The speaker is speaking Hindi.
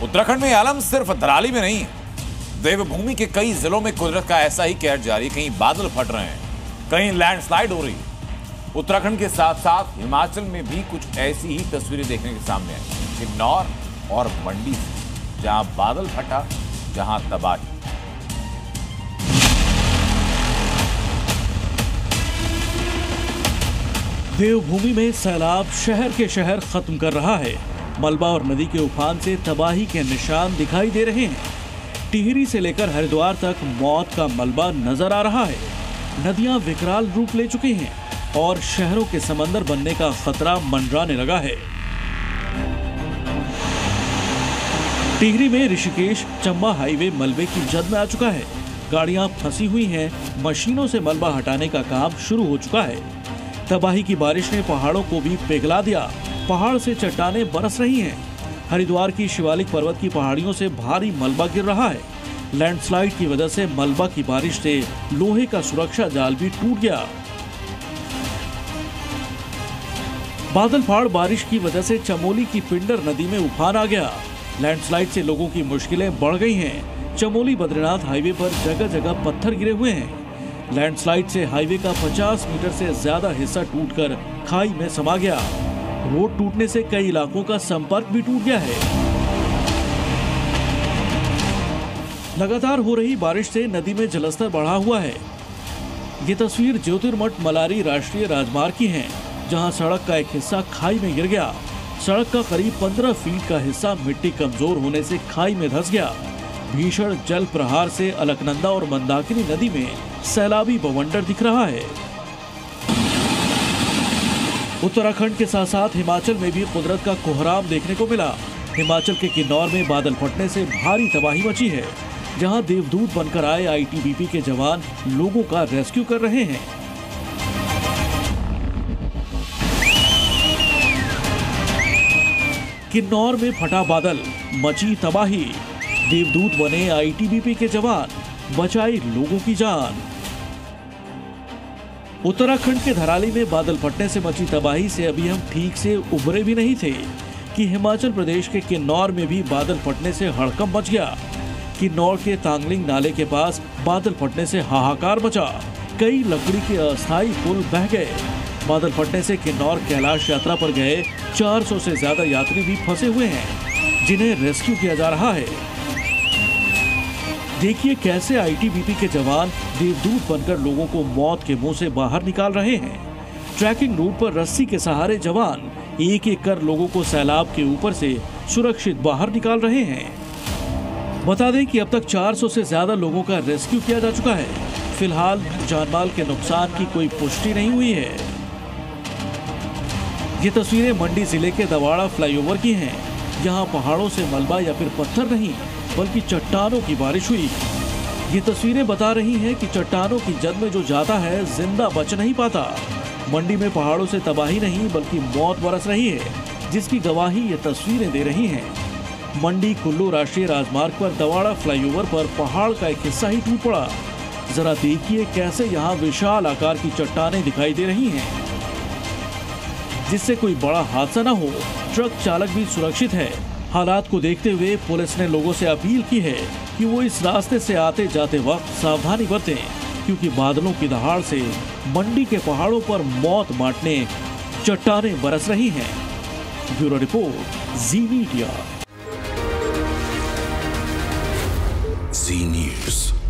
उत्तराखंड में ये आलम सिर्फ धराली में नहीं है, देवभूमि के कई जिलों में कुदरत का ऐसा ही कहर जारी। कहीं बादल फट रहे हैं, कहीं लैंडस्लाइड हो रही है। उत्तराखंड के साथ साथ हिमाचल में भी कुछ ऐसी ही तस्वीरें देखने के सामने आई। किन्नौर और मंडी से जहां बादल फटा, जहां तबाही। देवभूमि में सैलाब शहर के शहर खत्म कर रहा है। मलबा और नदी के उफान से तबाही के निशान दिखाई दे रहे हैं। टिहरी से लेकर हरिद्वार तक मौत का मलबा नजर आ रहा है। नदियां विकराल रूप ले चुकी हैं और शहरों के समंदर बनने का खतरा मंडराने लगा है। टिहरी में ऋषिकेश चंबा हाईवे मलबे की जद में आ चुका है। गाड़ियां फंसी हुई हैं, मशीनों से मलबा हटाने का काम शुरू हो चुका है। तबाही की बारिश ने पहाड़ों को भी पिघला दिया। पहाड़ से चट्टानें बरस रही हैं। हरिद्वार की शिवालिक पर्वत की पहाड़ियों से भारी मलबा गिर रहा है। लैंडस्लाइड की वजह से मलबा की बारिश से लोहे का सुरक्षा जाल भी टूट गया। बादल फाड़ बारिश की वजह से चमोली की पिंडर नदी में उफान आ गया। लैंडस्लाइड से लोगों की मुश्किलें बढ़ गई हैं। चमोली बद्रीनाथ हाईवे पर जगह जगह पत्थर गिरे हुए हैं। लैंडस्लाइड से हाईवे का 50 मीटर से ज्यादा हिस्सा टूटकर खाई में समा गया। रोड टूटने से कई इलाकों का संपर्क भी टूट गया है। लगातार हो रही बारिश से नदी में जलस्तर बढ़ा हुआ है। ये तस्वीर ज्योतिर्मठ मलारी राष्ट्रीय राजमार्ग की है, जहां सड़क का एक हिस्सा खाई में गिर गया। सड़क का करीब 15 फीट का हिस्सा मिट्टी कमजोर होने से खाई में धंस गया। भीषण जल प्रहार से अलकनंदा और मंदाकिनी नदी में सैलाबी बवंडर दिख रहा है। उत्तराखंड के साथ साथ हिमाचल में भी कुदरत का कोहराम देखने को मिला। हिमाचल के किन्नौर में बादल फटने से भारी तबाही मची है, जहां देवदूत बनकर आए आईटीबीपी के जवान लोगों का रेस्क्यू कर रहे हैं। किन्नौर में फटा बादल, मची तबाही। देवदूत बने आईटीबीपी के जवान, बचाई लोगों की जान। उत्तराखंड के धराली में बादल फटने से मची तबाही से अभी हम ठीक से उभरे भी नहीं थे कि हिमाचल प्रदेश के किन्नौर में भी बादल फटने से हड़कंप मच गया। किन्नौर के तांगलिंग नाले के पास बादल फटने से हाहाकार मचा। कई लकड़ी के अस्थायी पुल बह गए। बादल फटने से किन्नौर कैलाश यात्रा पर गए 400 से ज्यादा यात्री भी फंसे हुए हैं, जिन्हें रेस्क्यू किया जा रहा है। देखिए कैसे आईटीबीपी के जवान देवदूत बनकर लोगों को मौत के मुंह से बाहर निकाल रहे हैं। ट्रैकिंग रूट पर रस्सी के सहारे जवान एक एक कर लोगों को सैलाब के ऊपर से सुरक्षित बाहर निकाल रहे हैं। बता दें कि अब तक 400 से ज्यादा लोगों का रेस्क्यू किया जा चुका है। फिलहाल जानमाल के नुकसान की कोई पुष्टि नहीं हुई है। ये तस्वीरें मंडी जिले के दवाड़ा फ्लाईओवर की हैं। यहाँ पहाड़ों से मलबा या फिर पत्थर नहीं, बल्कि चट्टानों की बारिश हुई। ये तस्वीरें बता रही हैं कि चट्टानों की जद में जो जाता है जिंदा बच नहीं पाता। मंडी में पहाड़ों से तबाही नहीं बल्कि मौत बरस रही है, जिसकी गवाही ये तस्वीरें दे रही हैं। मंडी कुल्लू राष्ट्रीय राजमार्ग पर दवाड़ा फ्लाईओवर पर पहाड़ का एक हिस्सा ही टूट पड़ा। जरा देखिए कैसे यहाँ विशाल आकार की चट्टानें दिखाई दे रही हैं। जिससे कोई बड़ा हादसा न हो, ट्रक चालक भी सुरक्षित है। हालात को देखते हुए पुलिस ने लोगों से अपील की है कि वो इस रास्ते से आते जाते वक्त सावधानी बरतें, क्योंकि बादलों की दहाड़ से मंडी के पहाड़ों पर मौत बांटने चट्टानें बरस रही हैं। ब्यूरो रिपोर्ट, जी मीडिया। जी न्यूज़।